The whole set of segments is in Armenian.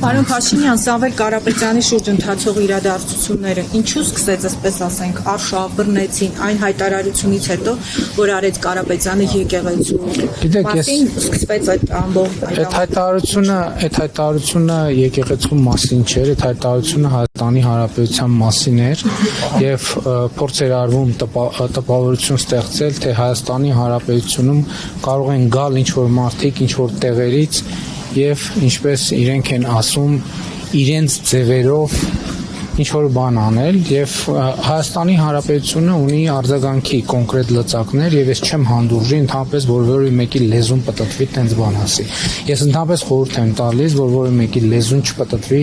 Պարոն Փաշինյան, Սամվել Կարապետյանի շուրջ ընթացող իրադարձությունները ինչու սկսեց, այսպես ասենք, արշավբռնեցին այն հայտարարությունից հետո, որ արեց Կարապետյանը եկեղեցու մասին սկսվեց այդ ամբողջ այդ հայտարարությունը եկեղեցու մասին չէր, այդ հայտարարությունը Հայաստանի Հանրապետության մասին էր եւ փորձ էր արվում տպավորություն ստեղծել, թե Հայաստանի Հանրապետությունում կարող են գալ ինչ-որ մարդիկ ինչ-որ տեղերից եւ ինչպես իրենք են ասում իրենց ձևերով ինչ-որ բան անել եւ Հայաստանի Հանրապետությունը ունի արձագանքի կոնկրետ լծակներ եւ ես չեմ հանդուրժի ընդհանրապես որևէ մեկի լեզուն պտտվի տենց բան ասի։ Ես ընդհանրապես խորհուրդ եմ տալիս, որ որևէ մեկի լեզուն չպտտվի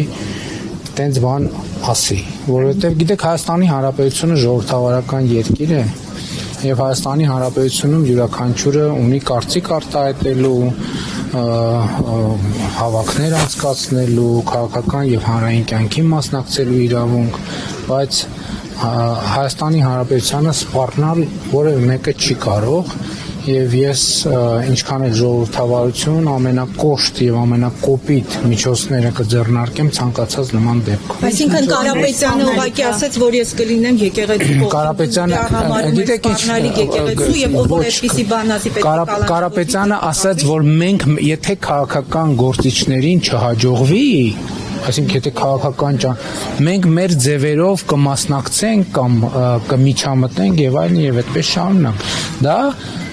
տենց բան ասի, որովհետեւ գիտեք Հայաստանի Հանրապետությունը ժողովրդավարական երկիր է եւ Հայաստանի Հանրապետությունում յուրաքանչյուրը ունի կարծիք արտահայտելու հավաքներ անցկացնելու, քաղաքական եւ հանրային կյանքի մասնակցելու իրավունք, բայց Հայաստանի Հանրապետությանը սպառնալ որևէ մեկը չի կարող եւ ես ինչքան էլ ժողովրդավարություն ամենակոշտ եւ ամենակոպիտ միջոցները կձեռնարկեմ ցանկացած նման դեպքում։ Այսինքն Կարապետյանը ուղղակի ասաց, որ ես կլինեմ եկեղեցու Կարապետյանը գիտեք ինչ եկեղեցու եւ ով որ այսպիսի բան ասի պետք է Կարապետյանը ասաց, որ մենք եթե քաղաքական գործիչներին չհաջողվի, այսինքն եթե քաղաքական մենք մեր ձևերով կմասնակցենք կամ կմիջամտնենք եւ այլն եւ այդպես շարունակ։ Դա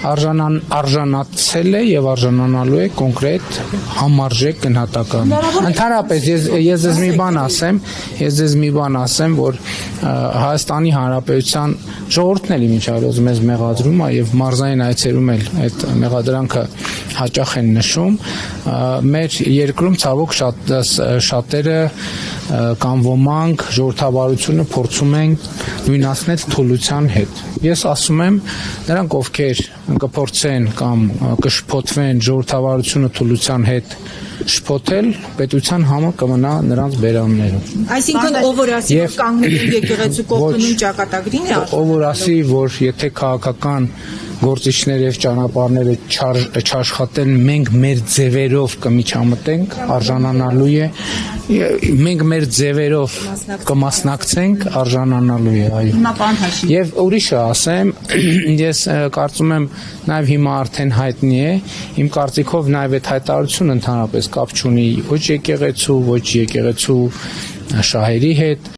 արժանացել է եւ արժանանալու է կոնկրետ համարժեք գնահատական։ Ընդհանրապես ես ձեզ մի բան ասեմ, որ Հայաստանի Հանրապետության ժողովուրդն էլ իմիջիայլոց մեզ մեղադրում է եւ մարզային այցերում էլ այդ մեղադրանքը հաճախ են նշում։ Մեր երկրում ցավոք շատերը կամ ոմանք ժողովրդավարությունը փորձում են նույնացնել թուլության հետ։ Ես ասում եմ, նրանք ովքեր կփորձեն կամ կշփոթվեն ժողովրդավարությունը թուլության հետ շփոթել, պետության համը կմնա նրանց բերաններում։ Այսինքն ով որ ասի, որ կանգնել են եկեղեցու կողմնում ճակատագրին է ով որ ասի, որ եթե քաղաքական գործիչներ եւ ճանապարհները չաշխատեն, մենք մեր ձևերով կմիջամտենք, արժանանալու է, մենք մեր ձևերով կմասնակցենք, արժանանալու է, այո։ Եվ ուրիշը ասեմ, ես կարծում եմ նաեւ հիմա արդեն հայտնի է, իմ կարծիքով նաեւ այդ հայտարարությունը ընդհանրապես կապ չունի ոչ եկեղեցու, ոչ եկեղեցու շահերի հետ։